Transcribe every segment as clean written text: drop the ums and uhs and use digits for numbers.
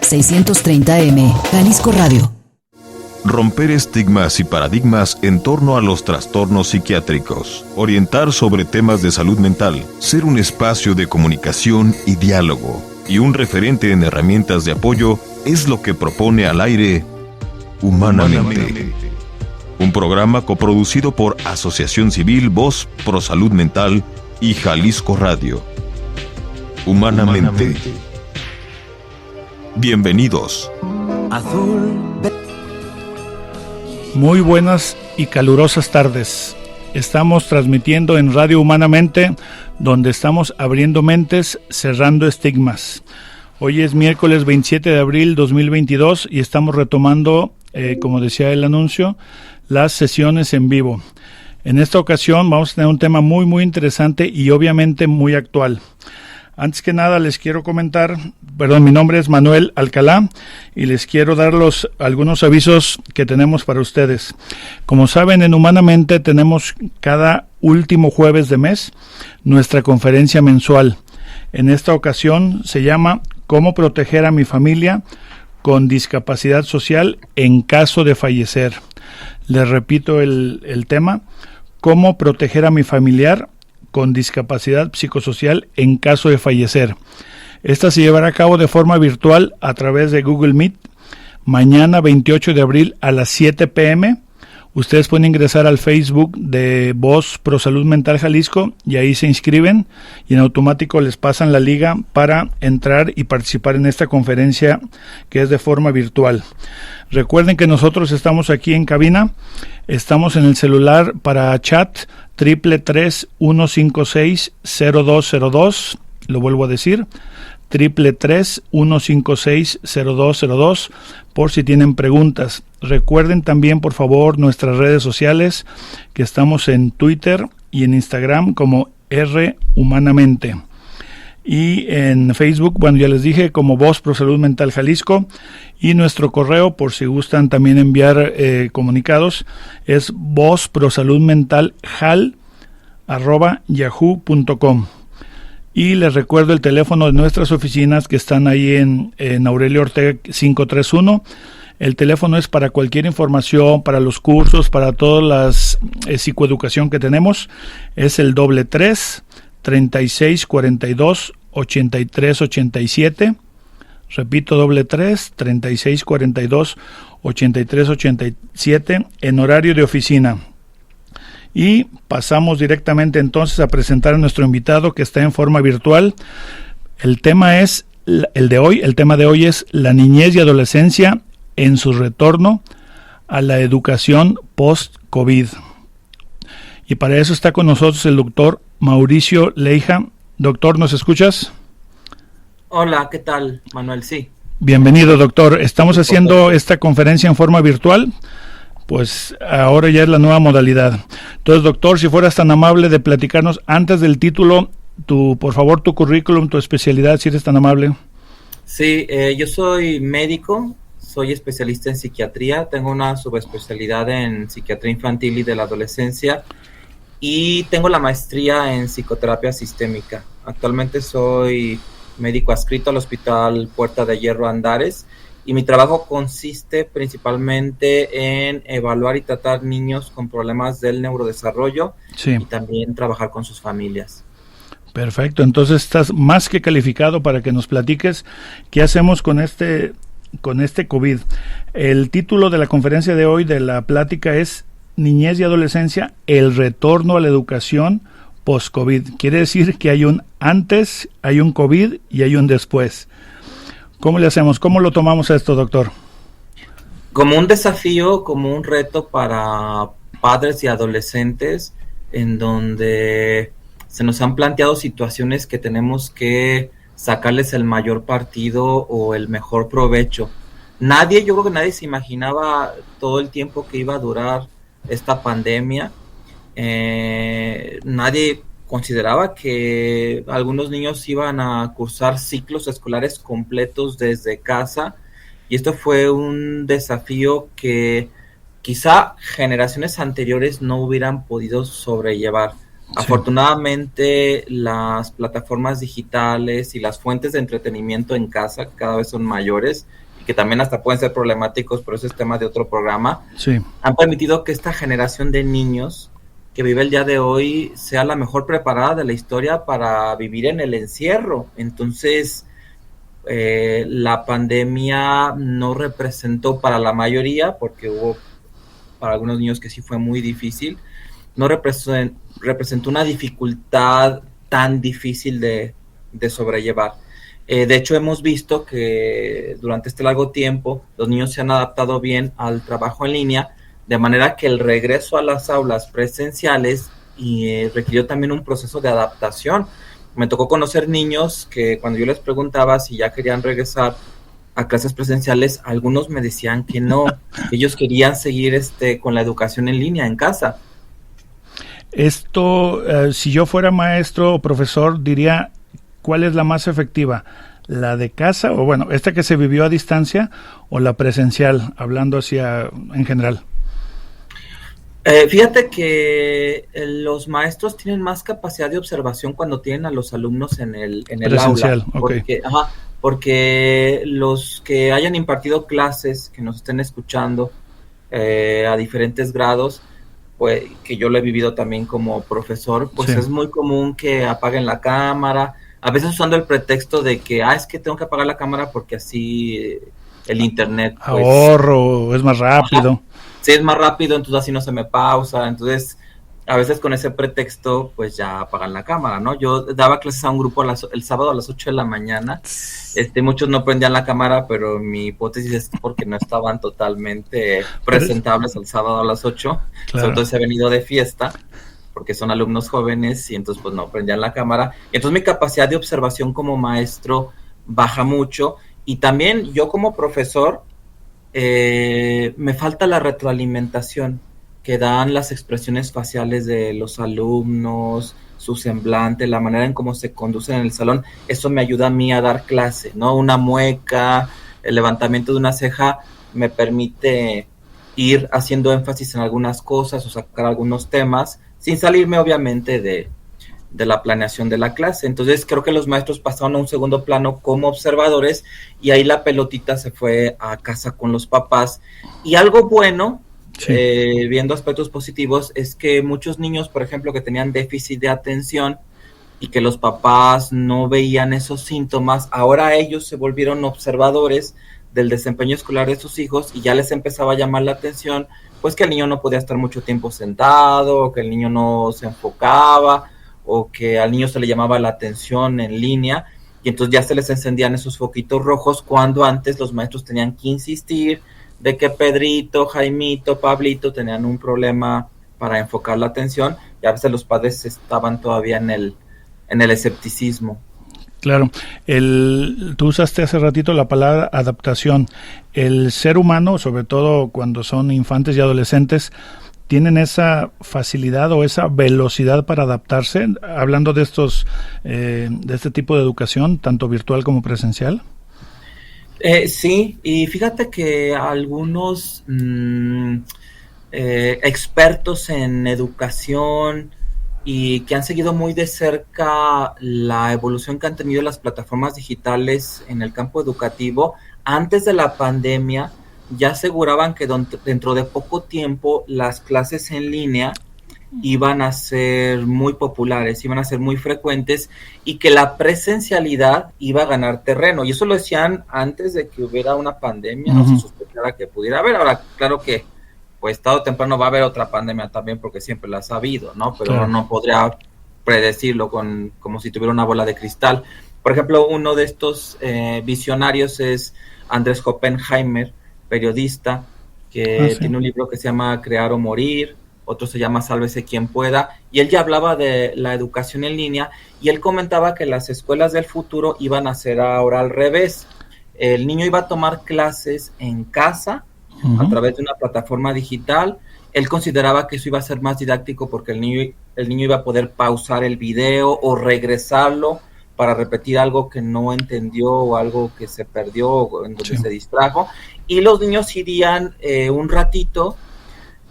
630M, Jalisco Radio. Romper estigmas y paradigmas en torno a los trastornos psiquiátricos. Orientar sobre temas de salud mental. Ser un espacio de comunicación y diálogo. Y un referente en herramientas de apoyo es lo que propone al aire Humanamente. Un programa coproducido por Asociación Civil Voz Pro Salud Mental y Jalisco Radio. Humanamente. Bienvenidos. Muy buenas y calurosas tardes. Estamos transmitiendo en Radio Humanamente, donde estamos abriendo mentes, cerrando estigmas. Hoy es miércoles 27 de abril 2022 y estamos retomando, como decía el anuncio, las sesiones en vivo. En esta ocasión vamos a tener un tema muy interesante y obviamente muy actual. Antes que nada les quiero comentar, mi nombre es Manuel Alcalá y les quiero dar algunos avisos que tenemos para ustedes. Como saben, en Humanamente tenemos cada último jueves de mes nuestra conferencia mensual. En esta ocasión se llama ¿Cómo proteger a mi familia con discapacidad social en caso de fallecer? Les repito el tema, ¿cómo proteger a mi familiar con discapacidad psicosocial en caso de fallecer? Esta se llevará a cabo de forma virtual a través de Google Meet, mañana 28 de abril a las 7 p.m. Ustedes pueden ingresar al Facebook de Voz Pro Salud Mental Jalisco y ahí se inscriben y en automático les pasan la liga para entrar y participar en esta conferencia que es de forma virtual. Recuerden que nosotros estamos aquí en cabina, estamos en el celular para chat 333-156-0202, lo vuelvo a decir, 333-156-0202 por si tienen preguntas. Recuerden también, por favor, nuestras redes sociales, que estamos en Twitter y en Instagram como Humanamente. Y en Facebook, ya les dije, como Voz Pro Salud Mental Jalisco. Y nuestro correo, por si gustan también enviar comunicados, es vozprosaludmentaljal@yahoo.com. Y les recuerdo el teléfono de nuestras oficinas que están ahí en Aurelio Ortega 531. El teléfono es para cualquier información, para los cursos, para todas las psicoeducación que tenemos. Es el 333-3642-8387. Repito, 333-3642-8387 en horario de oficina. Y pasamos directamente entonces a presentar a nuestro invitado que está en forma virtual. El tema de hoy es la niñez y adolescencia en su retorno a la educación post-COVID. Y para eso está con nosotros el doctor Mauricio Leija. Doctor, ¿nos escuchas? Hola, ¿qué tal, Manuel? Sí. Bienvenido, doctor. Estamos haciendo esta conferencia en forma virtual. Pues ahora ya es la nueva modalidad. Entonces, doctor, si fueras tan amable de platicarnos antes del título, por favor, tu currículum, tu especialidad, si eres tan amable. Sí, yo soy médico, soy especialista en psiquiatría, tengo una subespecialidad en psiquiatría infantil y de la adolescencia y tengo la maestría en psicoterapia sistémica. Actualmente soy médico adscrito al Hospital Puerta de Hierro Andares. Y mi trabajo consiste principalmente en evaluar y tratar niños con problemas del neurodesarrollo, sí, y también trabajar con sus familias. Perfecto, entonces estás más que calificado para que nos platiques qué hacemos con este COVID. El título de la conferencia de hoy de la plática es Niñez y Adolescencia, el retorno a la educación post-COVID. Quiere decir que hay un antes, hay un COVID y hay un después. ¿Cómo le hacemos? ¿Cómo lo tomamos a esto, doctor? Como un desafío, como un reto para padres y adolescentes en donde se nos han planteado situaciones que tenemos que sacarles el mayor partido o el mejor provecho. Yo creo que nadie se imaginaba todo el tiempo que iba a durar esta pandemia. Nadie consideraba que algunos niños iban a cursar ciclos escolares completos desde casa y esto fue un desafío que quizá generaciones anteriores no hubieran podido sobrellevar. Afortunadamente, las plataformas digitales y las fuentes de entretenimiento en casa cada vez son mayores y que también hasta pueden ser problemáticos, pero ese es tema de otro programa. Sí. Han permitido que esta generación de niños que vive el día de hoy sea la mejor preparada de la historia para vivir en el encierro. Entonces, la pandemia no representó para la mayoría, porque hubo para algunos niños que sí fue muy difícil, no representó una dificultad tan difícil de sobrellevar. De hecho, hemos visto que durante este largo tiempo los niños se han adaptado bien al trabajo en línea, de manera que el regreso a las aulas presenciales requirió también un proceso de adaptación. Me tocó conocer niños que cuando yo les preguntaba si ya querían regresar a clases presenciales, algunos me decían que no, ellos querían seguir con la educación en línea en casa. Esto, si yo fuera maestro o profesor, diría, ¿cuál es la más efectiva? ¿La de casa o bueno, esta que se vivió a distancia o la presencial, hablando en general? Fíjate que los maestros tienen más capacidad de observación cuando tienen a los alumnos en el presencial, aula. Porque los que hayan impartido clases, que nos estén escuchando a diferentes grados, pues que yo lo he vivido también como profesor, pues sí, es muy común que apaguen la cámara, a veces usando el pretexto de que, es que tengo que apagar la cámara porque así el internet... Pues, ahorro, es más rápido. Sí, es más rápido, entonces así no se me pausa, entonces a veces con ese pretexto pues ya apagan la cámara, ¿no? Yo daba clases a un grupo el sábado a las 8 de la mañana, muchos no prendían la cámara, pero mi hipótesis es porque no estaban totalmente presentables el sábado a las 8, claro. Sobre todo se ha venido de fiesta, porque son alumnos jóvenes y entonces pues no prendían la cámara, entonces mi capacidad de observación como maestro baja mucho, y también yo como profesor me falta la retroalimentación que dan las expresiones faciales de los alumnos, su semblante, la manera en cómo se conducen en el salón. Eso me ayuda a mí a dar clase, ¿no? Una mueca, el levantamiento de una ceja me permite ir haciendo énfasis en algunas cosas o sacar algunos temas sin salirme obviamente de la planeación de la clase. Entonces creo que los maestros pasaron a un segundo plano como observadores y ahí la pelotita se fue a casa con los papás. Y algo bueno, sí, viendo aspectos positivos, es que muchos niños, por ejemplo, que tenían déficit de atención y que los papás no veían esos síntomas, ahora ellos se volvieron observadores del desempeño escolar de sus hijos y ya les empezaba a llamar la atención, pues que el niño no podía estar mucho tiempo sentado, que el niño no se enfocaba, o que al niño se le llamaba la atención en línea, y entonces ya se les encendían esos foquitos rojos, cuando antes los maestros tenían que insistir de que Pedrito, Jaimito, Pablito tenían un problema para enfocar la atención, y a veces los padres estaban todavía en el escepticismo. Claro, tú usaste hace ratito la palabra adaptación. El ser humano, sobre todo cuando son infantes y adolescentes, ¿tienen esa facilidad o esa velocidad para adaptarse? Hablando de de este tipo de educación, tanto virtual como presencial. Sí, y fíjate que algunos expertos en educación y que han seguido muy de cerca la evolución que han tenido las plataformas digitales en el campo educativo, antes de la pandemia, ya aseguraban que dentro de poco tiempo las clases en línea iban a ser muy populares, iban a ser muy frecuentes y que la presencialidad iba a ganar terreno. Y eso lo decían antes de que hubiera una pandemia, no se sospechara que pudiera haber. Ahora, claro que pues tarde o temprano va a haber otra pandemia también, porque siempre las ha habido, ¿no? Pero claro, no podría predecirlo como si tuviera una bola de cristal. Por ejemplo, uno de estos visionarios es Andrés Oppenheimer, periodista, que tiene un libro que se llama Crear o Morir, otro se llama Sálvese quien pueda, y él ya hablaba de la educación en línea, y él comentaba que las escuelas del futuro iban a ser ahora al revés. El niño iba a tomar clases en casa, a través de una plataforma digital. Él consideraba que eso iba a ser más didáctico porque el niño iba a poder pausar el video o regresarlo para repetir algo que no entendió o algo que se perdió o en donde se distrajo, y los niños irían un ratito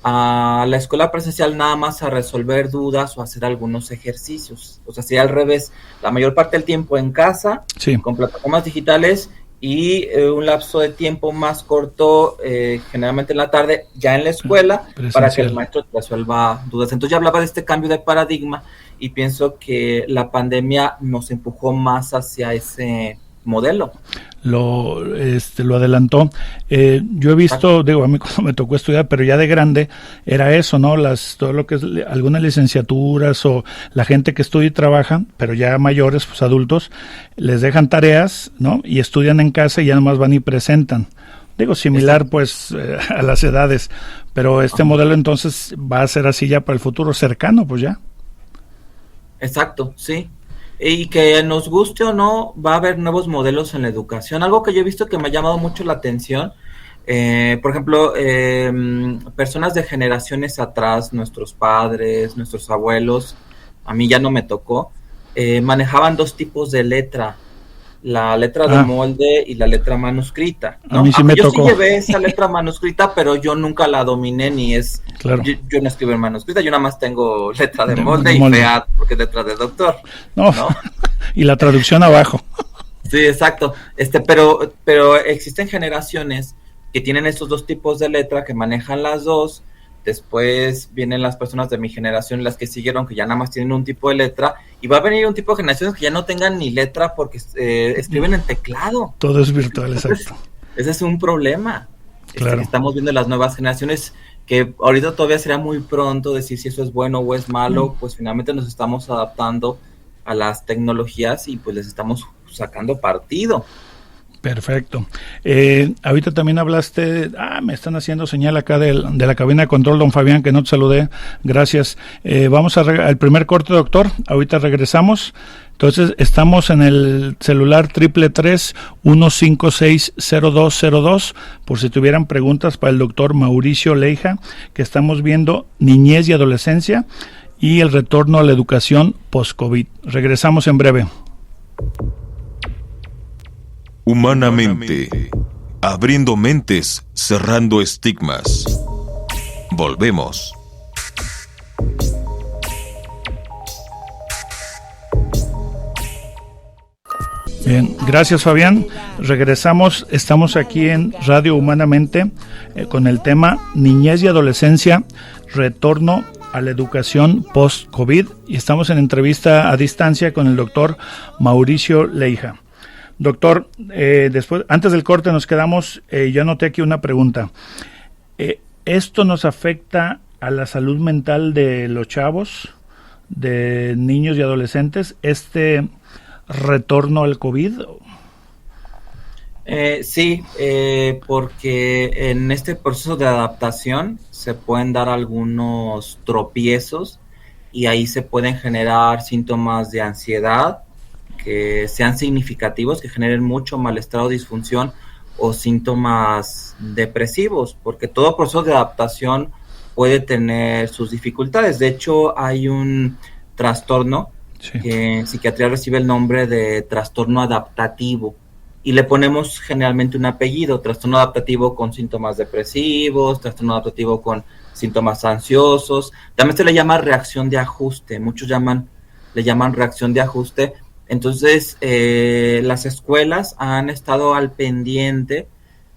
a la escuela presencial nada más a resolver dudas o hacer algunos ejercicios. O sea, sería al revés, la mayor parte del tiempo en casa, Sí. con plataformas digitales y un lapso de tiempo más corto, generalmente en la tarde, ya en la escuela, para que el maestro resuelva dudas. Entonces ya hablaba de este cambio de paradigma y pienso que la pandemia nos empujó más hacia ese modelo. Lo adelantó. Yo he visto, digo, a mí cuando me tocó estudiar, pero ya de grande, era eso, ¿no? Todo lo que es algunas licenciaturas o la gente que estudia y trabaja, pero ya mayores, pues adultos, les dejan tareas, ¿no? Y estudian en casa y ya nomás van y presentan. Digo, similar pues a las edades, pero este modelo entonces va a ser así ya para el futuro cercano, pues ya. Exacto, sí. Y que nos guste o no, va a haber nuevos modelos en la educación. Algo que yo he visto que me ha llamado mucho la atención, por ejemplo, personas de generaciones atrás, nuestros padres, nuestros abuelos, a mí ya no me tocó, manejaban dos tipos de letra, la letra de molde y la letra manuscrita, ¿no? A mí sí me yo tocó. Sí llevé esa letra manuscrita, pero yo nunca la dominé, ni es... Claro. Yo no escribo en manuscrita, yo nada más tengo letra de molde y fea, porque es letra de doctor. No. Y la traducción abajo. Sí, exacto. Pero existen generaciones que tienen estos dos tipos de letra, que manejan las dos. Después vienen las personas de mi generación, las que siguieron, que ya nada más tienen un tipo de letra, y va a venir un tipo de generaciones que ya no tengan ni letra porque escriben en teclado. Todo es virtual, exacto. Ese es un problema. Claro. Estamos viendo las nuevas generaciones, que ahorita todavía sería muy pronto decir si eso es bueno o es malo, pues finalmente nos estamos adaptando a las tecnologías y pues les estamos sacando partido. Perfecto. Ahorita también hablaste, me están haciendo señal acá de la cabina de control, don Fabián, que no te saludé, gracias. Vamos al primer corte, doctor, ahorita regresamos. Entonces, estamos en el celular 333-156-0202, por si tuvieran preguntas para el doctor Mauricio Leija, que estamos viendo niñez y adolescencia y el retorno a la educación post-COVID. Regresamos en breve. Humanamente, abriendo mentes, cerrando estigmas. Volvemos. Bien, gracias Fabián. Regresamos, estamos aquí en Radio Humanamente con el tema Niñez y Adolescencia, retorno a la educación post-COVID, y estamos en entrevista a distancia con el doctor Mauricio Leija. Doctor, después, antes del corte nos quedamos, yo anoté aquí una pregunta. ¿Esto nos afecta a la salud mental de los chavos, de niños y adolescentes, este retorno al COVID? Sí, porque en este proceso de adaptación se pueden dar algunos tropiezos y ahí se pueden generar síntomas de ansiedad que sean significativos, que generen mucho malestar o disfunción, o síntomas depresivos, porque todo proceso de adaptación puede tener sus dificultades. De hecho, hay un trastorno que en psiquiatría recibe el nombre de trastorno adaptativo, y le ponemos generalmente un apellido: trastorno adaptativo con síntomas depresivos, trastorno adaptativo con síntomas ansiosos. También se le llama reacción de ajuste, muchos le llaman reacción de ajuste. Entonces, las escuelas han estado al pendiente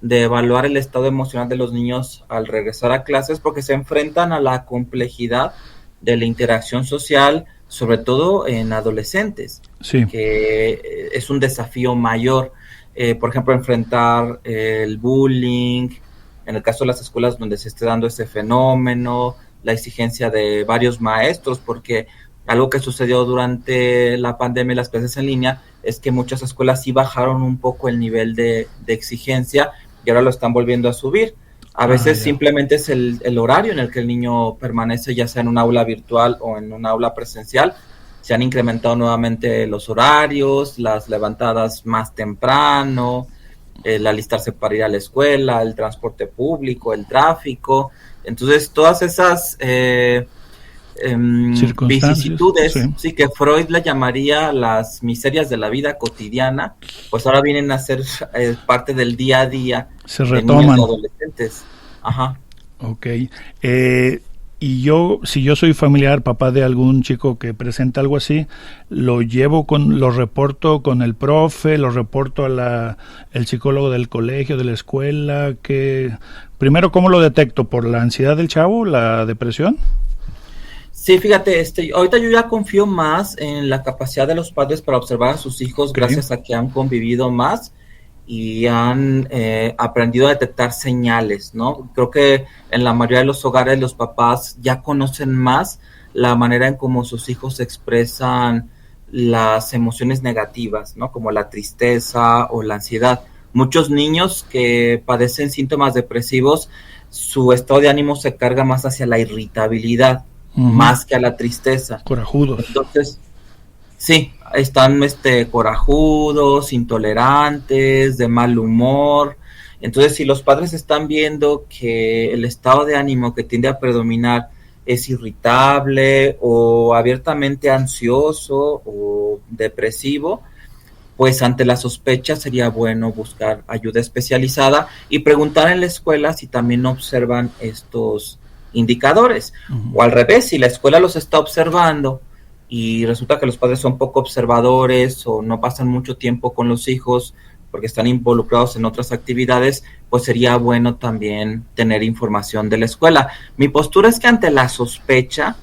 de evaluar el estado emocional de los niños al regresar a clases, porque se enfrentan a la complejidad de la interacción social, sobre todo en adolescentes, que es un desafío mayor. Por ejemplo, enfrentar el bullying, en el caso de las escuelas donde se esté dando ese fenómeno, la exigencia de varios maestros, porque algo que sucedió durante la pandemia y las clases en línea es que muchas escuelas sí bajaron un poco el nivel de exigencia y ahora lo están volviendo a subir. A veces simplemente es el horario en el que el niño permanece, ya sea en un aula virtual o en un aula presencial. Se han incrementado nuevamente los horarios, las levantadas más temprano, el alistarse para ir a la escuela, el transporte público, el tráfico. Entonces, todas esas vicisitudes, sí, que Freud le llamaría las miserias de la vida cotidiana, pues ahora vienen a ser parte del día a día. Se retoman. De niños y adolescentes. Ajá. Ok. Y si yo soy familiar, papá de algún chico que presenta algo así, lo reporto con el profe, lo reporto el psicólogo del colegio, de la escuela, primero, ¿cómo lo detecto? ¿Por la ansiedad del chavo, la depresión? Sí, fíjate, ahorita yo ya confío más en la capacidad de los padres para observar a sus hijos, gracias a que han convivido más y han aprendido a detectar señales, ¿no? Creo que en la mayoría de los hogares los papás ya conocen más la manera en cómo sus hijos expresan las emociones negativas, ¿no? Como la tristeza o la ansiedad. Muchos niños que padecen síntomas depresivos, su estado de ánimo se carga más hacia la irritabilidad, más que a la tristeza. Corajudos. Entonces, sí, están corajudos, intolerantes, de mal humor. Entonces, si los padres están viendo que el estado de ánimo que tiende a predominar es irritable o abiertamente ansioso o depresivo, pues ante la sospecha sería bueno buscar ayuda especializada y preguntar en la escuela si también observan estos indicadores. O al revés, si la escuela los está observando y resulta que los padres son poco observadores o no pasan mucho tiempo con los hijos porque están involucrados en otras actividades, pues sería bueno también tener información de la escuela. Mi postura es que ante la sospecha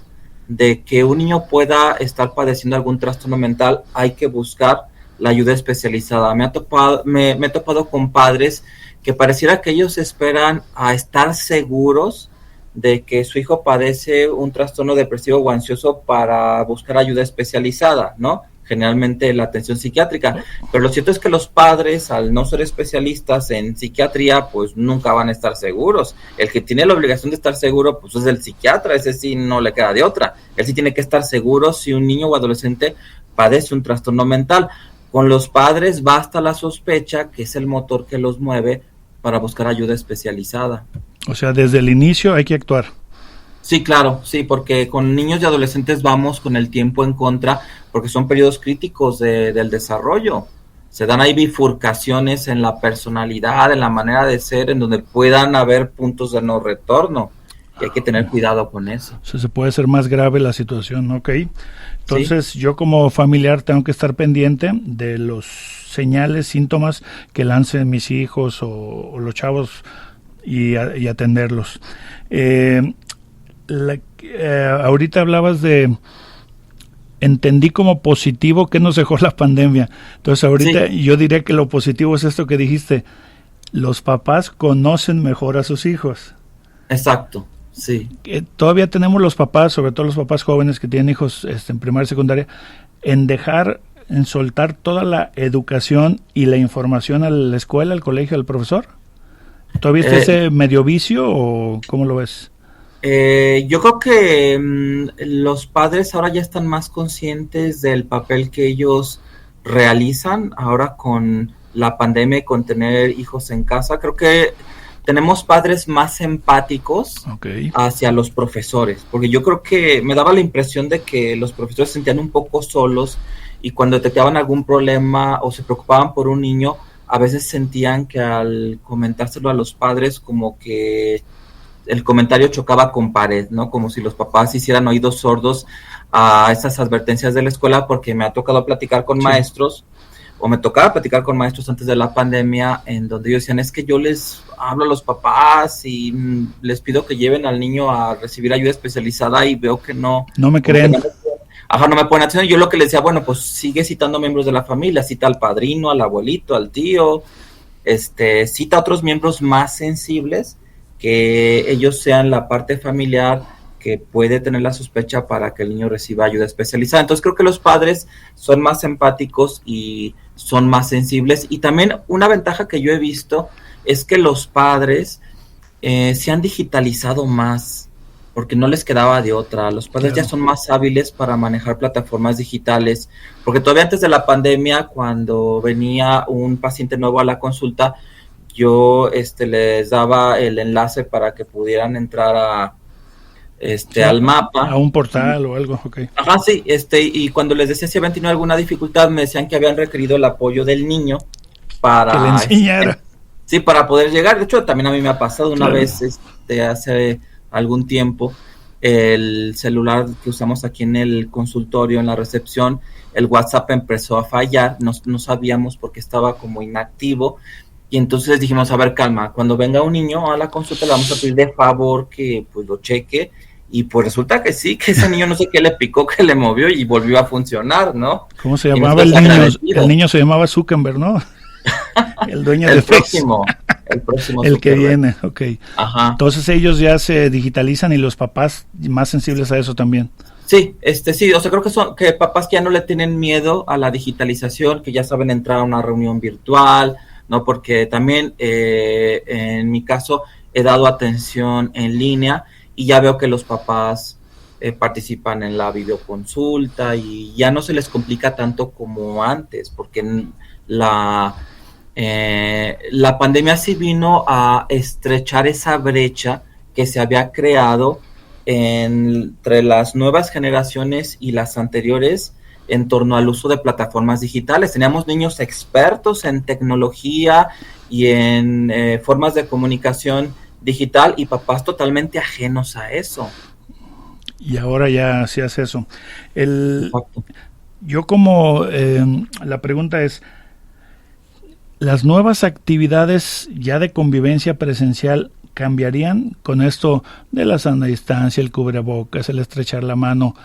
de que un niño pueda estar padeciendo algún trastorno mental, hay que buscar la ayuda especializada. Me he topado con padres que pareciera que ellos esperan a estar seguros de que su hijo padece un trastorno depresivo o ansioso para buscar ayuda especializada, ¿no? Generalmente la atención psiquiátrica, pero lo cierto es que los padres, al no ser especialistas en psiquiatría, pues nunca van a estar seguros. El que tiene la obligación de estar seguro, pues es el psiquiatra, ese sí no le queda de otra. Él sí tiene que estar seguro si un niño o adolescente padece un trastorno mental. Con los padres basta la sospecha, que es el motor que los mueve para buscar ayuda especializada. O sea, desde el inicio hay que actuar. Sí, claro, sí, porque con niños y adolescentes vamos con el tiempo en contra, porque son periodos críticos del desarrollo. Se dan ahí bifurcaciones en la personalidad, en la manera de ser, en donde puedan haber puntos de no retorno. Y hay que tener cuidado con eso. O sea, se puede hacer más grave la situación, ¿ok? Entonces, ¿sí? Yo como familiar tengo que estar pendiente de los señales, síntomas que lancen mis hijos o los chavos y atenderlos. Ahorita hablabas de... Entendí como positivo que nos dejó la pandemia. Entonces, ahorita sí, yo diría que lo positivo es esto que dijiste. Los papás conocen mejor a sus hijos. Exacto. Sí. Todavía tenemos los papás, sobre todo los papás jóvenes que tienen hijos en primaria y secundaria, en soltar toda la educación y la información a la escuela, al colegio, al profesor. ¿Todavía está ese medio vicio o cómo lo ves? Yo creo que los padres ahora ya están más conscientes del papel que ellos realizan ahora con la pandemia y con tener hijos en casa. Creo que tenemos padres más empáticos hacia los profesores, porque yo creo que me daba la impresión de que los profesores se sentían un poco solos y cuando detectaban algún problema o se preocupaban por un niño, a veces sentían que al comentárselo a los padres como que el comentario chocaba con pared, ¿no? Como si los papás hicieran oídos sordos a esas advertencias de la escuela, porque me ha tocado platicar con maestros, o me tocaba platicar con maestros antes de la pandemia, en donde ellos decían, es que yo les hablo a los papás y les pido que lleven al niño a recibir ayuda especializada y veo que no me creen. No me ponen atención. Yo lo que les decía, bueno, pues sigue citando miembros de la familia, cita al padrino, al abuelito, al tío, cita a otros miembros más sensibles, que ellos sean la parte familiar que puede tener la sospecha para que el niño reciba ayuda especializada. Entonces creo que los padres son más empáticos y son más sensibles. Y también una ventaja que yo he visto es que los padres se han digitalizado más, porque no les quedaba de otra. Los padres ya son más hábiles para manejar plataformas digitales, porque todavía antes de la pandemia, cuando venía un paciente nuevo a la consulta, yo les daba el enlace para que pudieran entrar al mapa. A un portal o algo, Ajá, sí, y cuando les decía si habían tenido alguna dificultad, me decían que habían requerido el apoyo del niño para... Que le enseñara. Sí, para poder llegar. De hecho, también a mí me ha pasado una Claro. vez, hace algún tiempo, el celular que usamos aquí en el consultorio, en la recepción, el WhatsApp empezó a fallar, no sabíamos por qué estaba como inactivo, y entonces dijimos, a ver, calma, cuando venga un niño a la consulta le vamos a pedir de favor que pues lo cheque, y pues resulta que sí, que ese niño no sé qué le picó, que le movió y volvió a funcionar, ¿no? ¿Cómo se Y llamaba el nosotros niño? agradecidos. El niño se llamaba Zuckerberg, ¿no? El dueño de El Facebook. próximo El que Zuckerberg. viene, ok. Ajá. Entonces ellos ya se digitalizan y los papás más sensibles a eso también. Sí, sí, o sea, creo que son que papás que ya no le tienen miedo a la digitalización, que ya saben entrar a una reunión virtual, ¿no? Porque también en mi caso he dado atención en línea y ya veo que los papás participan en la videoconsulta y ya no se les complica tanto como antes, porque la pandemia sí vino a estrechar esa brecha que se había creado entre las nuevas generaciones y las anteriores en torno al uso de plataformas digitales. Teníamos niños expertos en tecnología y en formas de comunicación digital y papás totalmente ajenos a eso. Y ahora ya se hace eso. Exacto. Yo como, la pregunta es, ¿las nuevas actividades ya de convivencia presencial cambiarían con esto de la sana distancia, el cubrebocas, el estrechar la mano?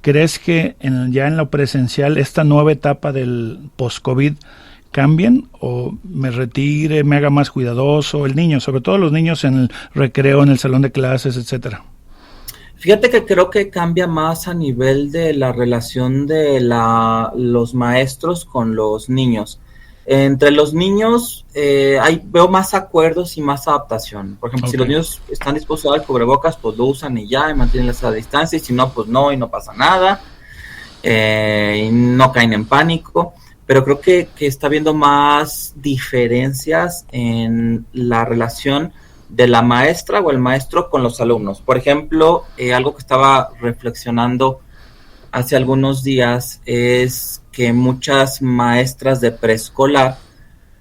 ¿Crees que ya en lo presencial esta nueva etapa del post-COVID cambien o me retire, me haga más cuidadoso? El niño, sobre todo los niños en el recreo, en el salón de clases, etcétera. Fíjate que creo que cambia más a nivel de la relación de los maestros con los niños. Entre los niños veo más acuerdos y más adaptación. Por ejemplo, si los niños están dispuestos a dar cubrebocas, pues lo usan y ya, y mantienen esa distancia, y si no, pues no, y no pasa nada, y no caen en pánico. Pero creo que está habiendo más diferencias en la relación de la maestra o el maestro con los alumnos. Por ejemplo, algo que estaba reflexionando hace algunos días es que muchas maestras de preescolar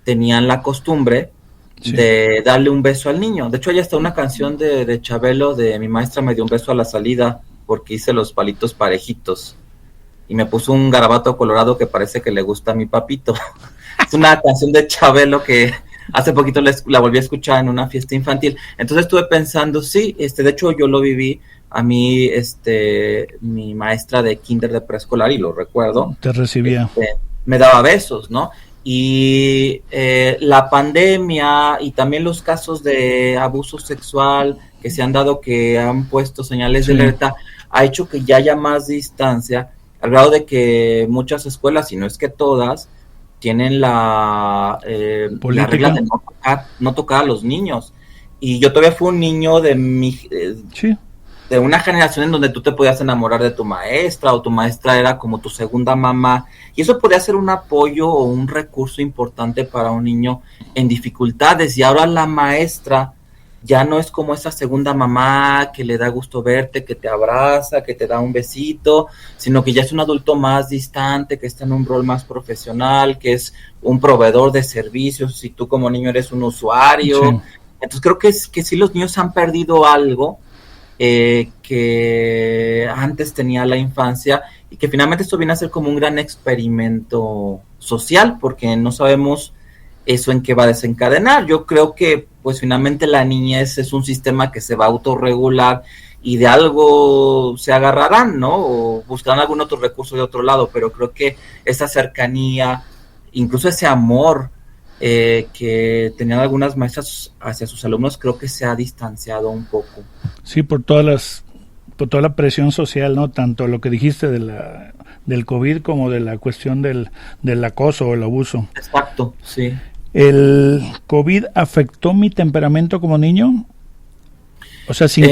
tenían la costumbre de darle un beso al niño. De hecho, hay hasta una canción de Chabelo de mi maestra me dio un beso a la salida porque hice los palitos parejitos. Y me puso un garabato colorado que parece que le gusta a mi papito. Es una canción de Chabelo que hace poquito la volví a escuchar en una fiesta infantil. Entonces estuve pensando, sí, de hecho yo lo viví. A mí, mi maestra de kinder de preescolar, y lo recuerdo, te recibía, me daba besos, ¿no? Y la pandemia y también los casos de abuso sexual que se han dado, que han puesto señales de alerta, ha hecho que ya haya más distancia, al grado de que muchas escuelas, y no es que todas, tienen la regla de no tocar a los niños. Y yo todavía fui un niño de una generación en donde tú te podías enamorar de tu maestra, o tu maestra era como tu segunda mamá, y eso podía ser un apoyo o un recurso importante para un niño en dificultades. Y ahora la maestra ya no es como esa segunda mamá que le da gusto verte, que te abraza, que te da un besito, sino que ya es un adulto más distante, que está en un rol más profesional, que es un proveedor de servicios, y tú como niño eres un usuario. Sí. Entonces creo que sí, los niños han perdido algo que antes tenía la infancia, y que finalmente esto viene a ser como un gran experimento social, porque no sabemos eso en qué va a desencadenar. Yo creo que pues finalmente la niñez es un sistema que se va a autorregular y de algo se agarrarán, ¿no? O buscarán algún otro recurso de otro lado, pero creo que esa cercanía, incluso ese amor que tenían algunas maestras hacia sus alumnos, creo que se ha distanciado un poco. Sí, por toda la presión social, ¿no? Tanto lo que dijiste del COVID como de la cuestión del acoso o el abuso. Exacto, sí. ¿El COVID afectó mi temperamento como niño? O sea, sin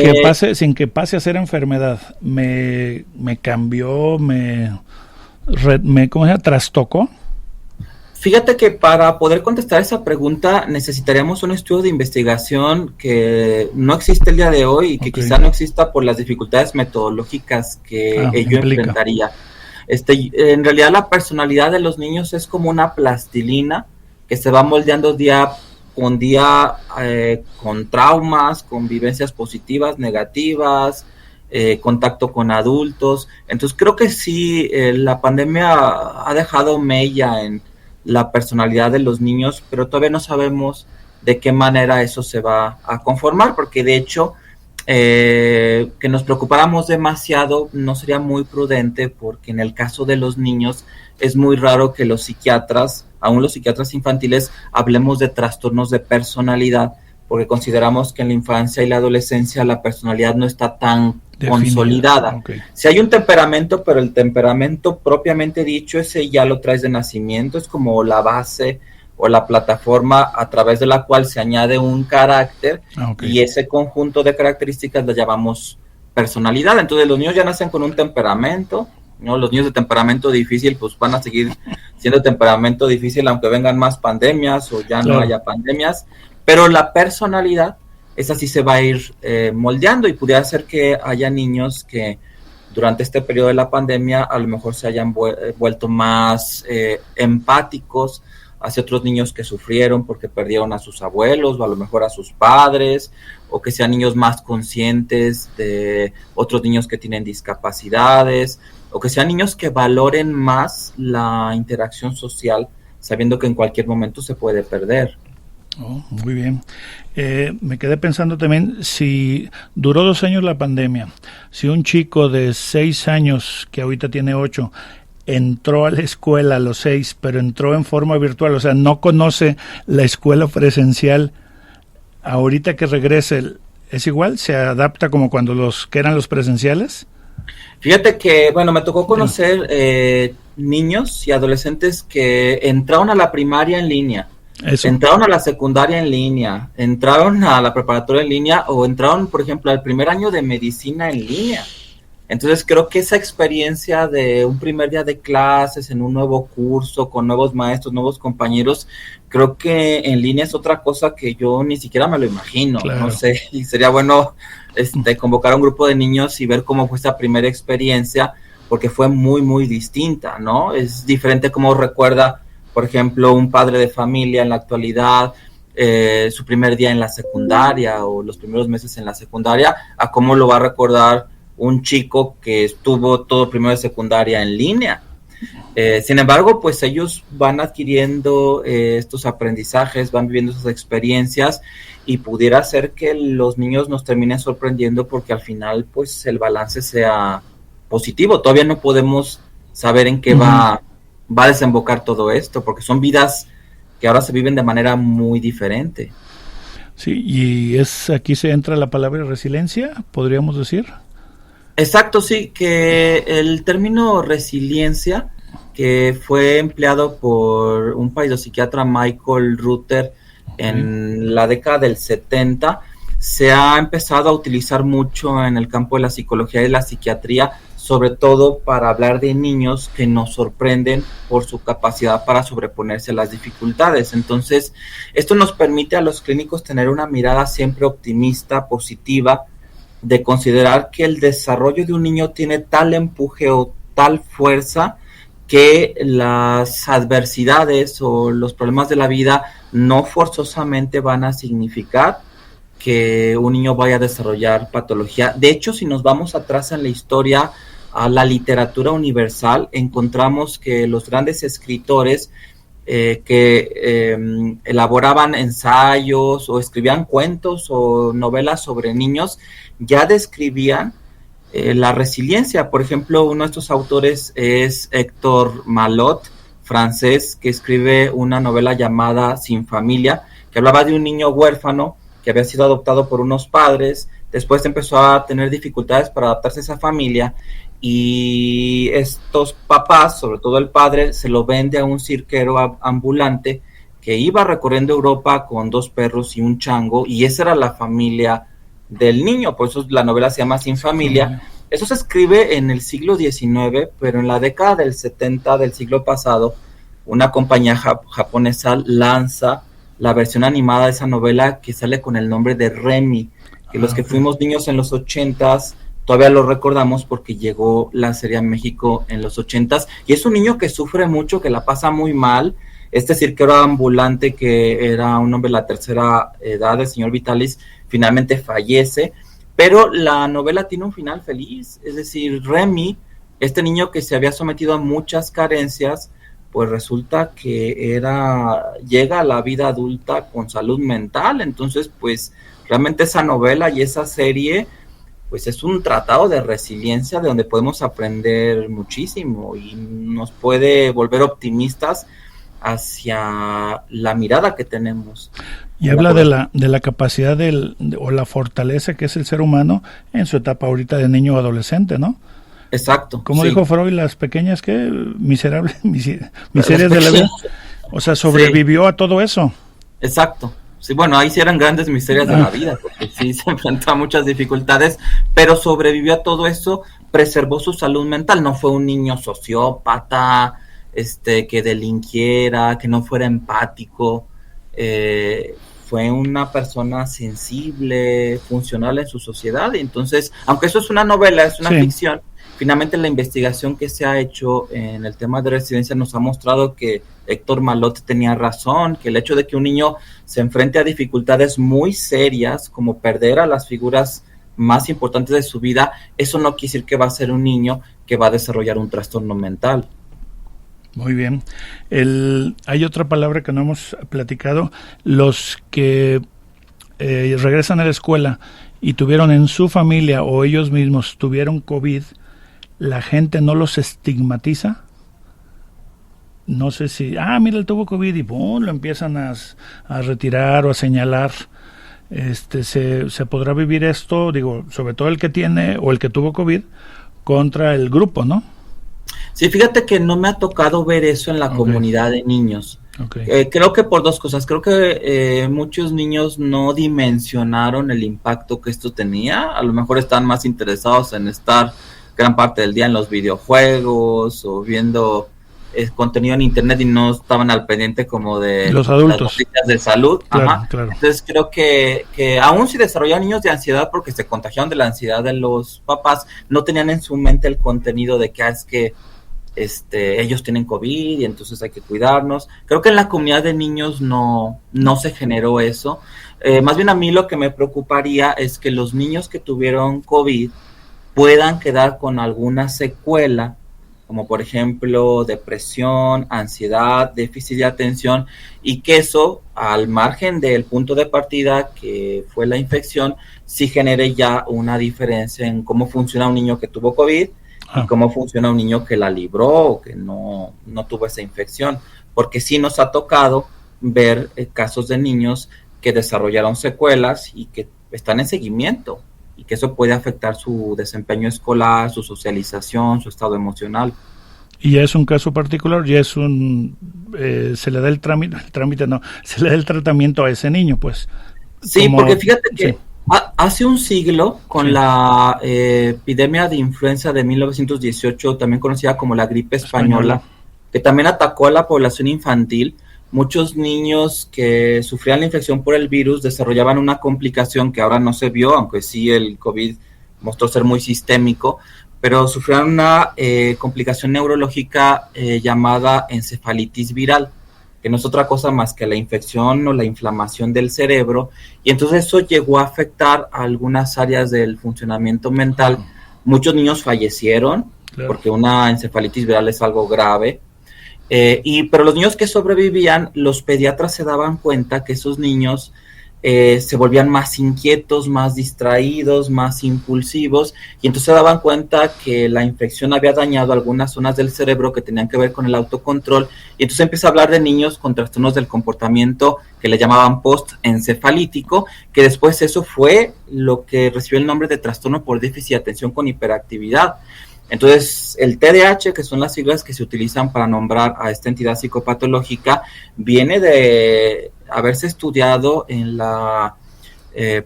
que pase a ser enfermedad, me cambió, ¿cómo se llama? ¿Trastocó? Fíjate que para poder contestar esa pregunta necesitaríamos un estudio de investigación que no existe el día de hoy y que quizá no exista por las dificultades metodológicas que ello enfrentaría. En realidad la personalidad de los niños es como una plastilina que se va moldeando día con día con traumas, con vivencias positivas, negativas, contacto con adultos. Entonces creo que sí, la pandemia ha dejado mella en la personalidad de los niños, pero todavía no sabemos de qué manera eso se va a conformar, porque de hecho que nos preocupáramos demasiado no sería muy prudente, porque en el caso de los niños es muy raro que los psiquiatras, aún los psiquiatras infantiles, hablemos de trastornos de personalidad, porque consideramos que en la infancia y la adolescencia la personalidad no está tan consolidada. Okay. Si hay un temperamento, pero el temperamento propiamente dicho, ese ya lo traes de nacimiento, es como la base o la plataforma a través de la cual se añade un carácter, y ese conjunto de características lo llamamos personalidad. Entonces los niños ya nacen con un temperamento, ¿no? Los niños de temperamento difícil pues van a seguir siendo temperamento difícil aunque vengan más pandemias o ya no haya pandemias, pero la personalidad, esa sí se va a ir moldeando, y pudiera ser que haya niños que durante este periodo de la pandemia a lo mejor se hayan vuelto más empáticos hacia otros niños que sufrieron porque perdieron a sus abuelos o a lo mejor a sus padres, o que sean niños más conscientes de otros niños que tienen discapacidades, o que sean niños que valoren más la interacción social, sabiendo que en cualquier momento se puede perder. Oh, muy bien. Me quedé pensando también, si duró 2 años la pandemia, si un chico de 6 años, que ahorita tiene 8, entró a la escuela a los 6, pero entró en forma virtual, o sea, no conoce la escuela presencial, ahorita que regrese, ¿es igual? ¿Se adapta como cuando que eran los presenciales? Fíjate que, bueno, me tocó conocer niños y adolescentes que entraron a la primaria en línea, entraron a la secundaria en línea, entraron a la preparatoria en línea, o entraron, por ejemplo, al primer año de medicina en línea. Entonces creo que esa experiencia de un primer día de clases en un nuevo curso, con nuevos maestros, nuevos compañeros, creo que en línea es otra cosa que yo ni siquiera me lo imagino. Claro. No sé, y sería bueno convocar a un grupo de niños y ver cómo fue esta primera experiencia, porque fue muy, muy distinta, ¿no? Es diferente como recuerda, por ejemplo, un padre de familia en la actualidad, su primer día en la secundaria o los primeros meses en la secundaria, a cómo lo va a recordar un chico que estuvo todo primero de secundaria en línea. Sin embargo, pues ellos van adquiriendo estos aprendizajes, van viviendo esas experiencias, y pudiera ser que los niños nos terminen sorprendiendo, porque al final pues el balance sea positivo. Todavía no podemos saber en qué va a desembocar todo esto, porque son vidas que ahora se viven de manera muy diferente. Sí, y aquí se entra la palabra resiliencia, podríamos decir. Exacto, sí, que el término resiliencia, que fue empleado por un psiquiatra, Michael Ruther, en la década del 70, se ha empezado a utilizar mucho en el campo de la psicología y la psiquiatría, sobre todo para hablar de niños que nos sorprenden por su capacidad para sobreponerse a las dificultades. Entonces, esto nos permite a los clínicos tener una mirada siempre optimista, positiva, de considerar que el desarrollo de un niño tiene tal empuje o tal fuerza que las adversidades o los problemas de la vida no forzosamente van a significar que un niño vaya a desarrollar patología. De hecho, si nos vamos atrás en la historia, a la literatura universal, encontramos que los grandes escritores que elaboraban ensayos o escribían cuentos o novelas sobre niños, ya describían la resiliencia. Por ejemplo, uno de estos autores es Héctor Malot, francés, que escribe una novela llamada Sin Familia, que hablaba de un niño huérfano que había sido adoptado por unos padres, después empezó a tener dificultades para adaptarse a esa familia, y estos papás, sobre todo el padre, se lo vende a un cirquero ambulante que iba recorriendo Europa con 2 perros y un chango, y esa era la familia del niño, por eso la novela se llama Sin Familia. Eso se escribe en el siglo XIX, pero en la década del 70 del siglo pasado, una compañía japonesa lanza la versión animada de esa novela, que sale con el nombre de Remy, que los que fuimos niños en los 80s todavía lo recordamos porque llegó la serie a México en los 80s, y es un niño que sufre mucho, que la pasa muy mal, Este cirquero ambulante, que era un hombre de la tercera edad, el señor Vitalis, finalmente fallece, pero la novela tiene un final feliz. Es decir, Remy, este niño que se había sometido a muchas carencias, pues resulta que llega a la vida adulta con salud mental. Entonces, pues realmente esa novela y esa serie, pues es un tratado de resiliencia de donde podemos aprender muchísimo y nos puede volver optimistas hacia la mirada que tenemos. Y habla de la capacidad o la fortaleza que es el ser humano en su etapa ahorita de niño o adolescente, ¿no? Exacto. Como sí. dijo Freud, las pequeñas miserables miserias de la vida. O sea, sobrevivió a todo eso. Exacto. Sí, bueno, ahí sí eran grandes miserias de la vida, porque sí se enfrentó a muchas dificultades, pero sobrevivió a todo eso, preservó su salud mental. No fue un niño sociópata, que delinquiera, que no fuera empático. Fue una persona sensible, funcional en su sociedad. Y entonces, aunque eso es una novela, es una ficción, finalmente la investigación que se ha hecho en el tema de resiliencia nos ha mostrado que Héctor Malot tenía razón, que el hecho de que un niño se enfrente a dificultades muy serias, como perder a las figuras más importantes de su vida, eso no quiere decir que va a ser un niño que va a desarrollar un trastorno mental. Muy bien. Hay otra palabra que no hemos platicado. Los que regresan a la escuela y tuvieron en su familia o ellos mismos tuvieron COVID, ¿la gente no los estigmatiza? No sé si, mira, él tuvo COVID y ¡pum!, lo empiezan a retirar o a señalar. Se podrá vivir esto, digo, sobre todo el que tiene o el que tuvo COVID, contra el grupo, ¿no? Sí, fíjate que no me ha tocado ver eso en la comunidad de niños. Creo que por dos cosas. Creo que muchos niños no dimensionaron el impacto que esto tenía. A lo mejor están más interesados en estar gran parte del día en los videojuegos o viendo contenido en internet y no estaban al pendiente como de los adultos, las noticias de salud. Claro, claro. Entonces creo que aún si desarrollaban niños de ansiedad porque se contagiaron de la ansiedad de los papás, no tenían en su mente el contenido de que es que ellos tienen COVID y entonces hay que cuidarnos. Creo que en la comunidad de niños no se generó eso. Más bien a mí lo que me preocuparía es que los niños que tuvieron COVID puedan quedar con alguna secuela, como por ejemplo depresión, ansiedad, déficit de atención, y que eso, al margen del punto de partida que fue la infección, sí genere ya una diferencia en cómo funciona un niño que tuvo COVID y cómo funciona un niño que la libró o que no tuvo esa infección, porque sí nos ha tocado ver casos de niños que desarrollaron secuelas y que están en seguimiento, y que eso puede afectar su desempeño escolar, su socialización, su estado emocional. Y ya es un caso particular, ya es se le da se le da el tratamiento a ese niño, pues. Sí, porque fíjate que hace un siglo, con la epidemia de influenza de 1918, también conocida como la gripe española, que también atacó a la población infantil, muchos niños que sufrían la infección por el virus desarrollaban una complicación que ahora no se vio, aunque sí el COVID mostró ser muy sistémico, pero sufrían una complicación neurológica llamada encefalitis viral, que no es otra cosa más que la infección o la inflamación del cerebro, y entonces eso llegó a afectar a algunas áreas del funcionamiento mental. Muchos niños fallecieron, porque una encefalitis viral es algo grave, pero los niños que sobrevivían, los pediatras se daban cuenta que esos niños se volvían más inquietos, más distraídos, más impulsivos, y entonces se daban cuenta que la infección había dañado algunas zonas del cerebro que tenían que ver con el autocontrol, y entonces empieza a hablar de niños con trastornos del comportamiento que le llamaban postencefalítico, que después eso fue lo que recibió el nombre de trastorno por déficit de atención con hiperactividad. Entonces, el TDAH, que son las siglas que se utilizan para nombrar a esta entidad psicopatológica, viene de haberse estudiado en la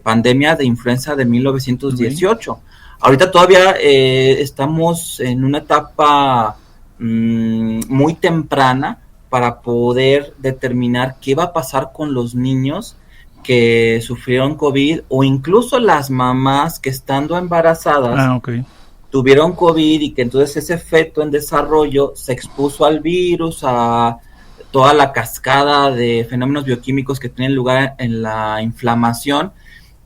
pandemia de influenza de 1918. Ahorita todavía estamos en una etapa muy temprana para poder determinar qué va a pasar con los niños que sufrieron COVID, o incluso las mamás que estando embarazadas tuvieron COVID y que entonces ese feto en desarrollo se expuso al virus, a toda la cascada de fenómenos bioquímicos que tienen lugar en la inflamación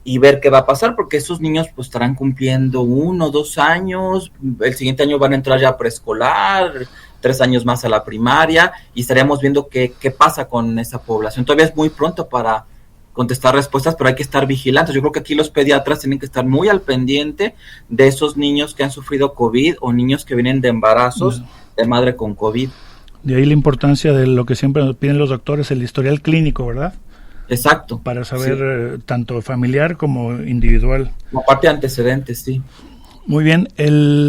y ver qué va a pasar, porque esos niños pues estarán cumpliendo 1 o 2 años, el siguiente año van a entrar ya a preescolar, 3 años más a la primaria, y estaríamos viendo qué pasa con esa población. Todavía es muy pronto para contestar respuestas, pero hay que estar vigilantes. Yo creo que aquí los pediatras tienen que estar muy al pendiente de esos niños que han sufrido COVID o niños que vienen de embarazos de madre con COVID. De ahí la importancia de lo que siempre nos piden los doctores, el historial clínico, ¿verdad? Exacto. Para saber tanto familiar como individual. Como parte de antecedentes, sí. Muy bien.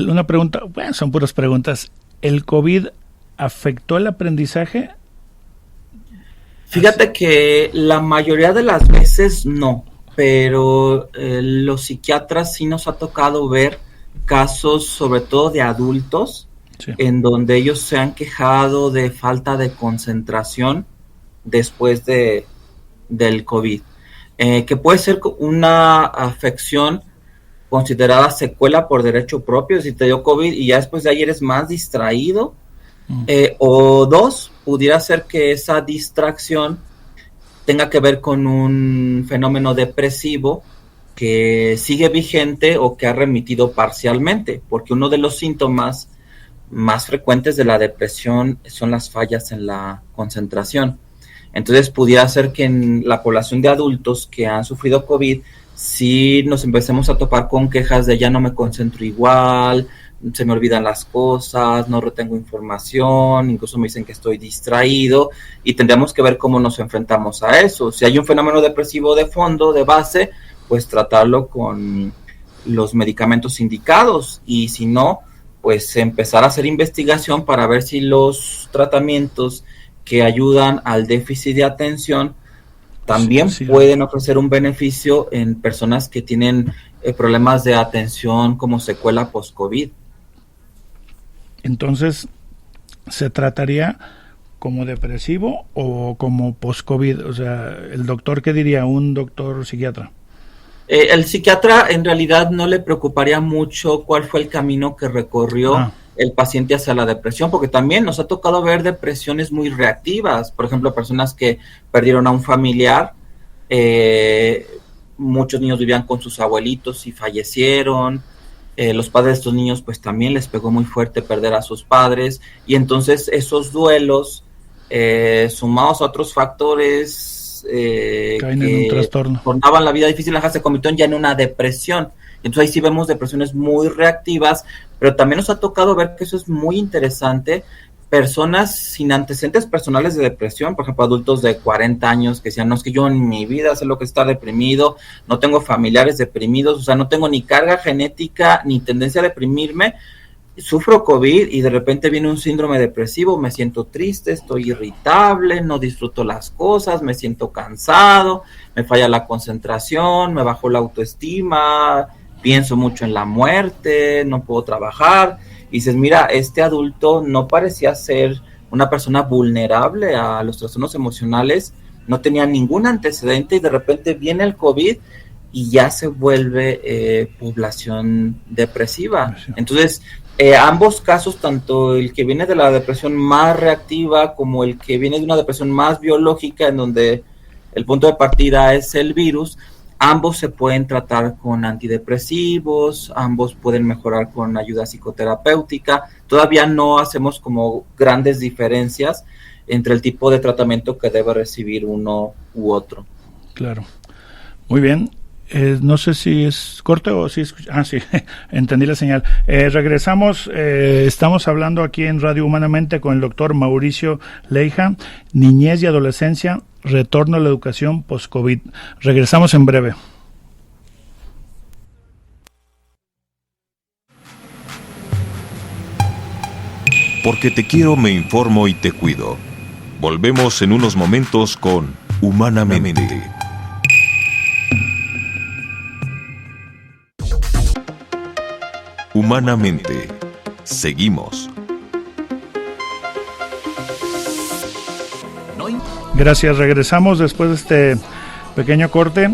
Una pregunta, bueno, son puras preguntas. ¿El COVID afectó el aprendizaje? Fíjate que la mayoría de las veces no, pero los psiquiatras sí nos ha tocado ver casos, sobre todo de adultos, sí, en donde ellos se han quejado de falta de concentración después del COVID, que puede ser una afección considerada secuela por derecho propio, si te dio COVID y ya después de ahí eres más distraído, o 2, pudiera ser que esa distracción tenga que ver con un fenómeno depresivo que sigue vigente o que ha remitido parcialmente, porque uno de los síntomas más frecuentes de la depresión son las fallas en la concentración. Entonces pudiera ser que en la población de adultos que han sufrido COVID, si nos empecemos a topar con quejas de ya no me concentro igual, se me olvidan las cosas, no retengo información, incluso me dicen que estoy distraído, y tendríamos que ver cómo nos enfrentamos a eso. Si hay un fenómeno depresivo de fondo, de base, pues tratarlo con los medicamentos indicados, y si no, pues empezar a hacer investigación para ver si los tratamientos que ayudan al déficit de atención también pueden ofrecer un beneficio en personas que tienen problemas de atención como secuela post-COVID. Entonces, ¿se trataría como depresivo o como post-COVID? O sea, ¿el doctor qué diría? ¿Un doctor psiquiatra? El psiquiatra en realidad no le preocuparía mucho cuál fue el camino que recorrió el paciente hacia la depresión, porque también nos ha tocado ver depresiones muy reactivas. Por ejemplo, personas que perdieron a un familiar, muchos niños vivían con sus abuelitos y fallecieron. Los padres de estos niños pues también les pegó muy fuerte perder a sus padres, y entonces esos duelos sumados a otros factores caen en un trastorno, tornaban la vida difícil, se convirtió ya en una depresión. Entonces ahí sí vemos depresiones muy reactivas, pero también nos ha tocado ver que eso es muy interesante, personas sin antecedentes personales de depresión, por ejemplo, adultos de 40 años que decían, no, es que yo en mi vida sé lo que está deprimido, no tengo familiares deprimidos, o sea, no tengo ni carga genética ni tendencia a deprimirme, sufro COVID y de repente viene un síndrome depresivo, me siento triste, estoy irritable, no disfruto las cosas, me siento cansado, me falla la concentración, me bajó la autoestima, pienso mucho en la muerte, no puedo trabajar. Y dices, mira, este adulto no parecía ser una persona vulnerable a los trastornos emocionales, no tenía ningún antecedente y de repente viene el COVID y ya se vuelve población depresiva. Entonces, ambos casos, tanto el que viene de la depresión más reactiva como el que viene de una depresión más biológica, en donde el punto de partida es el virus, ambos se pueden tratar con antidepresivos, ambos pueden mejorar con ayuda psicoterapéutica. Todavía no hacemos como grandes diferencias entre el tipo de tratamiento que debe recibir uno u otro. Claro. Muy bien. No sé si es corte o si es... sí, entendí la señal. Regresamos, estamos hablando aquí en Radio Humanamente con el doctor Mauricio Leija, niñez y adolescencia, retorno a la educación post-COVID. Regresamos en breve. Porque te quiero, me informo y te cuido. Volvemos en unos momentos con Humanamente. Humanamente. Seguimos. Gracias, regresamos después de este pequeño corte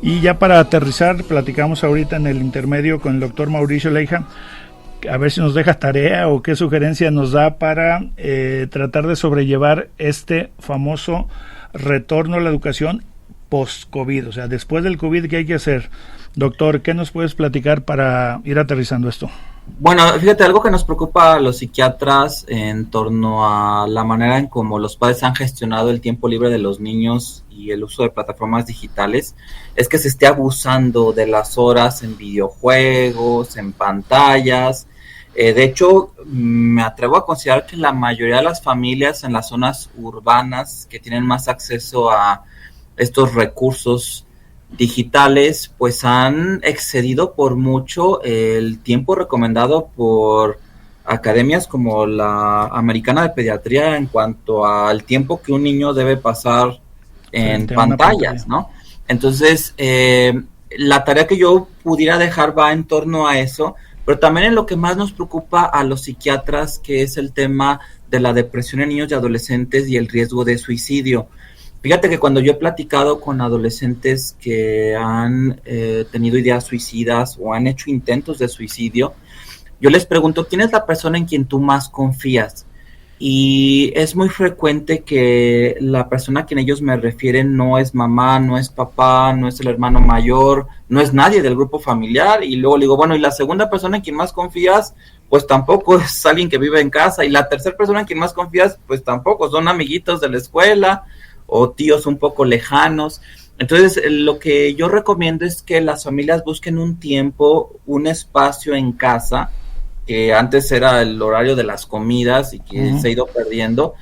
y ya para aterrizar, platicamos ahorita en el intermedio con el doctor Mauricio Leija. a ver si nos deja tarea o qué sugerencia nos da para tratar de sobrellevar este famoso retorno a la educación post-COVID, o sea, después del COVID, ¿qué hay que hacer? Doctor, ¿qué nos puedes platicar para ir aterrizando esto? Bueno, fíjate, algo que nos preocupa a los psiquiatras en torno a la manera en cómo los padres han gestionado el tiempo libre de los niños y el uso de plataformas digitales es que se esté abusando de las horas en videojuegos, en pantallas. De hecho, me atrevo a considerar que la mayoría de las familias en las zonas urbanas que tienen más acceso a estos recursos digitales, pues han excedido por mucho el tiempo recomendado por academias como la Americana de Pediatría en cuanto al tiempo que un niño debe pasar en pantallas, ¿no? Entonces, la tarea que yo pudiera dejar va en torno a eso, pero también en lo que más nos preocupa a los psiquiatras, que es el tema de la depresión en niños y adolescentes y el riesgo de suicidio. Fíjate que cuando yo he platicado con adolescentes que han tenido ideas suicidas o han hecho intentos de suicidio, yo les pregunto, ¿quién es la persona en quien tú más confías? Y es muy frecuente que la persona a quien ellos me refieren no es mamá, no es papá, no es el hermano mayor, no es nadie del grupo familiar. Y luego le digo, bueno, ¿y la segunda persona en quien más confías? Pues tampoco es alguien que vive en casa. Y la tercera persona en quien más confías, pues tampoco, son amiguitos de la escuela o tíos un poco lejanos. Entonces, lo que yo recomiendo es que las familias busquen un tiempo, un espacio en casa, que antes era el horario de las comidas y que se ha ido perdiendo,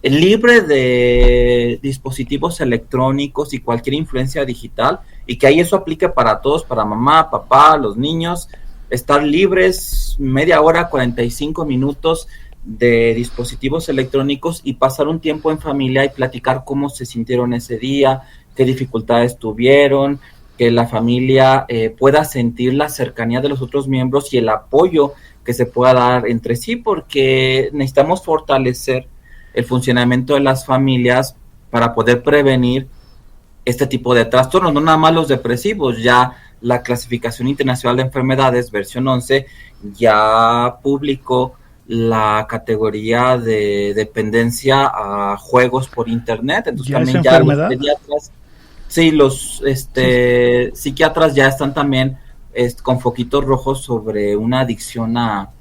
libre de dispositivos electrónicos y cualquier influencia digital, y que ahí eso aplique para todos, para mamá, papá, los niños, estar libres media hora, 45 minutos de dispositivos electrónicos y pasar un tiempo en familia y platicar cómo se sintieron ese día, qué dificultades tuvieron, que la familia pueda sentir la cercanía de los otros miembros y el apoyo que se pueda dar entre sí, porque necesitamos fortalecer el funcionamiento de las familias para poder prevenir este tipo de trastornos, no nada más los depresivos. Ya la Clasificación Internacional de Enfermedades, versión 11, ya publicó la categoría de dependencia a juegos por internet. Entonces ¿Ya también ya los pediatras, sí, los psiquiatras ya están también con foquitos rojos sobre una adicción a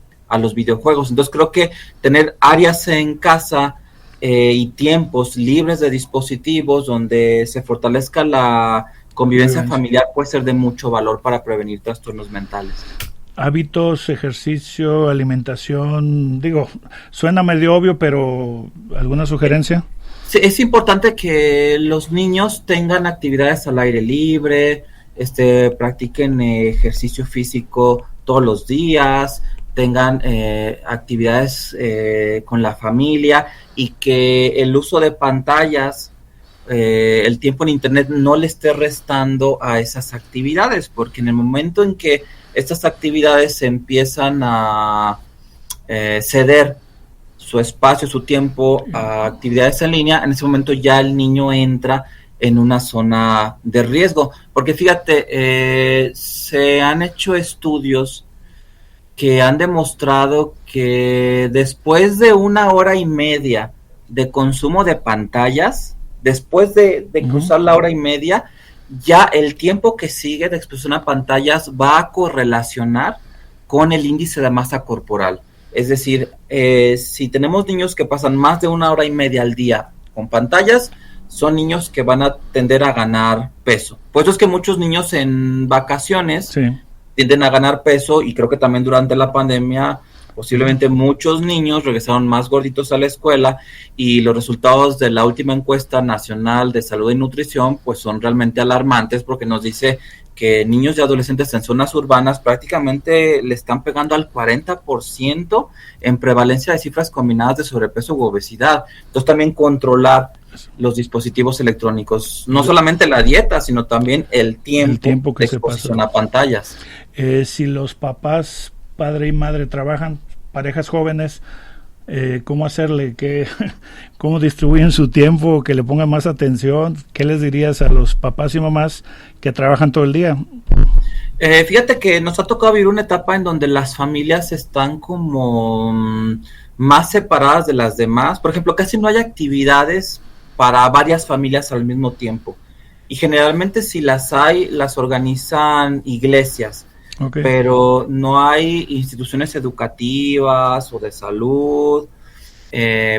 los videojuegos. Entonces creo que tener áreas en casa y tiempos libres de dispositivos donde se fortalezca la convivencia familiar puede ser de mucho valor para prevenir trastornos mentales. Hábitos, ejercicio, alimentación, digo, suena medio obvio, pero ¿alguna sugerencia? Sí, es importante que los niños tengan actividades al aire libre, practiquen ejercicio físico todos los días, tengan actividades con la familia, y que el uso de pantallas, el tiempo en internet no le esté restando a esas actividades, porque en el momento en que estas actividades se empiezan a ceder su espacio, su tiempo a actividades en línea, en ese momento ya el niño entra en una zona de riesgo. Porque fíjate, se han hecho estudios que han demostrado que después de 1 hora y media de consumo de pantallas, después de cruzar la 1 hora y media, ya el tiempo que sigue de exposición a pantallas va a correlacionar con el índice de masa corporal. Es decir, si tenemos niños que pasan más de 1 hora y media al día con pantallas, son niños que van a tender a ganar peso. Por eso es que muchos niños en vacaciones tienden a ganar peso, y creo que también durante la pandemia posiblemente muchos niños regresaron más gorditos a la escuela, y los resultados de la última encuesta nacional de salud y nutrición pues son realmente alarmantes, porque nos dice que niños y adolescentes en zonas urbanas prácticamente le están pegando al 40% en prevalencia de cifras combinadas de sobrepeso u obesidad. Entonces también controlar los dispositivos electrónicos, no solamente la dieta, sino también el tiempo que de exposición a pantallas. Si los papás, padre y madre, trabajan, parejas jóvenes, ¿cómo hacerle? ¿Cómo distribuyen su tiempo? Que le pongan más atención. ¿Qué les dirías a los papás y mamás que trabajan todo el día? Fíjate que nos ha tocado vivir una etapa en donde las familias están como más separadas de las demás. Por ejemplo, casi no hay actividades para varias familias al mismo tiempo. Y generalmente si las hay, las organizan iglesias. Okay. Pero no hay instituciones educativas o de salud,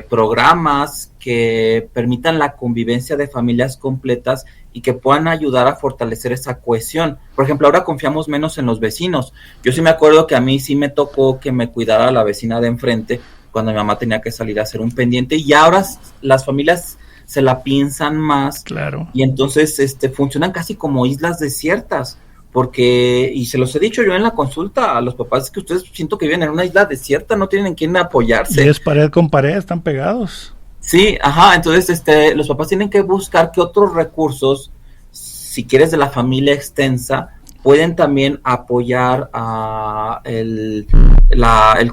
programas que permitan la convivencia de familias completas y que puedan ayudar a fortalecer esa cohesión. Por ejemplo, ahora confiamos menos en los vecinos. Yo sí me acuerdo que a mí sí me tocó que me cuidara la vecina de enfrente cuando mi mamá tenía que salir a hacer un pendiente, y ahora las familias se la piensan más. Claro. Y entonces funcionan casi como islas desiertas, porque, y se los he dicho yo en la consulta a los papás, es que ustedes siento que viven en una isla desierta, no tienen en quién apoyarse. Y es pared con pared, están pegados. Sí, ajá, entonces los papás tienen que buscar qué otros recursos, si quieres de la familia extensa, pueden también apoyar a el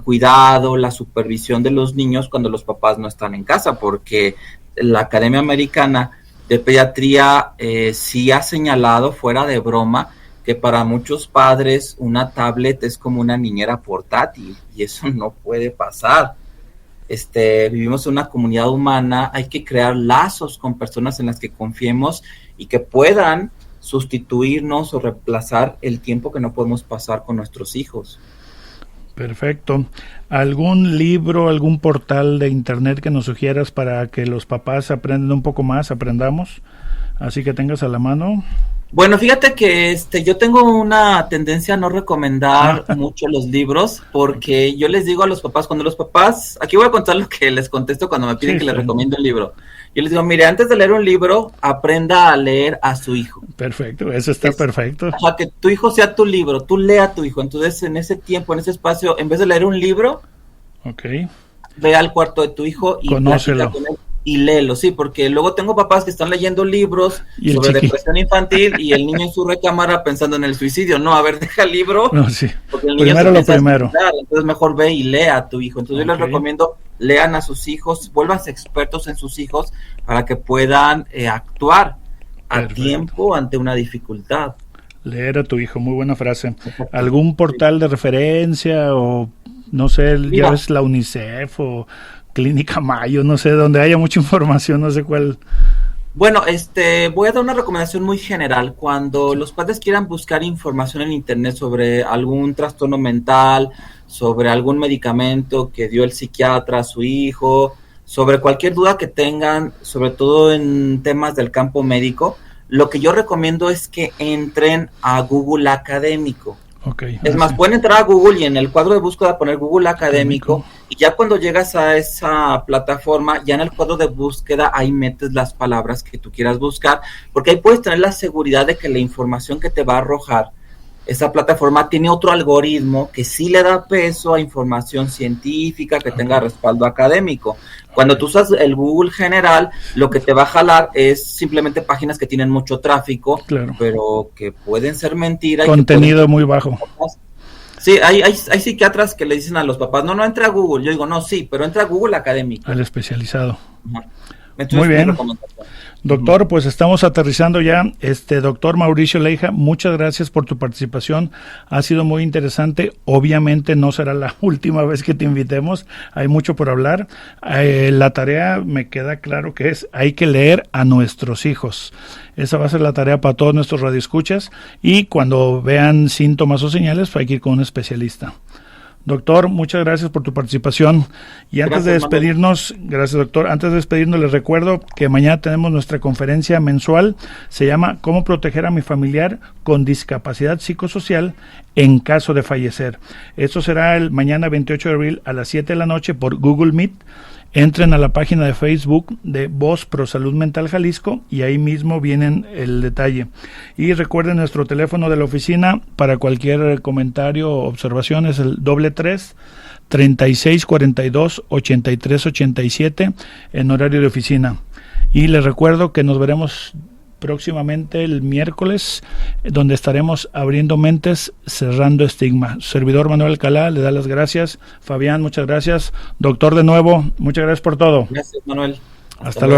cuidado, la supervisión de los niños cuando los papás no están en casa, porque la Academia Americana de Pediatría sí ha señalado, fuera de broma, que para muchos padres una tablet es como una niñera portátil, y eso no puede pasar. Vivimos en una comunidad humana, hay que crear lazos con personas en las que confiemos y que puedan sustituirnos o reemplazar el tiempo que no podemos pasar con nuestros hijos. Perfecto. ¿Algún libro, algún portal de internet que nos sugieras para que los papás aprendan un poco más, aprendamos? Así que tengas a la mano. Bueno, fíjate que yo tengo una tendencia a no recomendar mucho los libros, porque yo les digo a los papás, cuando los papás, aquí voy a contar lo que les contesto cuando me piden que les recomiende un libro. Yo les digo, mire, antes de leer un libro, aprenda a leer a su hijo. Perfecto, eso está perfecto. O sea, que tu hijo sea tu libro, tú lea a tu hijo. Entonces, en ese tiempo, en ese espacio, en vez de leer un libro, ve al cuarto de tu hijo y conócelo con él y léelo, sí, porque luego tengo papás que están leyendo libros sobre depresión infantil y el niño en su recámara pensando en el suicidio. No, a ver, deja el libro. No, sí. Porque el niño primero. Entonces mejor ve y lea a tu hijo. Entonces yo les recomiendo, lean a sus hijos, vuélvanse expertos en sus hijos para que puedan actuar a tiempo ante una dificultad. Leer a tu hijo, muy buena frase. ¿Algún portal de referencia o no sé, ya ves la UNICEF o Clínica Mayo, no sé, donde haya mucha información, no sé cuál? Bueno, voy a dar una recomendación muy general. Cuando los padres quieran buscar información en internet sobre algún trastorno mental, sobre algún medicamento que dio el psiquiatra a su hijo, sobre cualquier duda que tengan, sobre todo en temas del campo médico, lo que yo recomiendo es que entren a Google Académico. Es más, pueden entrar a Google y en el cuadro de búsqueda poner Google Académico, y ya cuando llegas a esa plataforma, ya en el cuadro de búsqueda ahí metes las palabras que tú quieras buscar, porque ahí puedes tener la seguridad de que la información que te va a arrojar esa plataforma tiene otro algoritmo que sí le da peso a información científica que tenga respaldo académico. Cuando tú usas el Google general, lo que te va a jalar es simplemente páginas que tienen mucho tráfico, pero que pueden ser mentira. Contenido muy bajo. Sí, hay psiquiatras que le dicen a los papás, no entra a Google. Yo digo, no, sí, pero entra a Google Académico. Al especializado. Entonces, muy bien. Doctor, pues estamos aterrizando ya. Doctor Mauricio Leija, muchas gracias por tu participación. Ha sido muy interesante. Obviamente no será la última vez que te invitemos. Hay mucho por hablar. La tarea me queda claro que hay que leer a nuestros hijos. Esa va a ser la tarea para todos nuestros radioescuchas. Y cuando vean síntomas o señales, pues hay que ir con un especialista. Doctor, muchas gracias por tu participación. Y antes de despedirnos, gracias doctor, antes de despedirnos les recuerdo que mañana tenemos nuestra conferencia mensual, se llama ¿Cómo proteger a mi familiar con discapacidad psicosocial en caso de fallecer? Esto será el mañana 28 de abril a las 7 de la noche por Google Meet. Entren a la página de Facebook de Voz Pro Salud Mental Jalisco y ahí mismo vienen el detalle. Y recuerden nuestro teléfono de la oficina para cualquier comentario o observación es el 33-3642-8387 en horario de oficina. Y les recuerdo que nos veremos próximamente el miércoles, donde estaremos abriendo mentes, cerrando estigma. Su servidor Manuel Alcalá le da las gracias. Fabián, muchas gracias. Doctor, de nuevo, muchas gracias por todo. Gracias, Manuel. Hasta luego.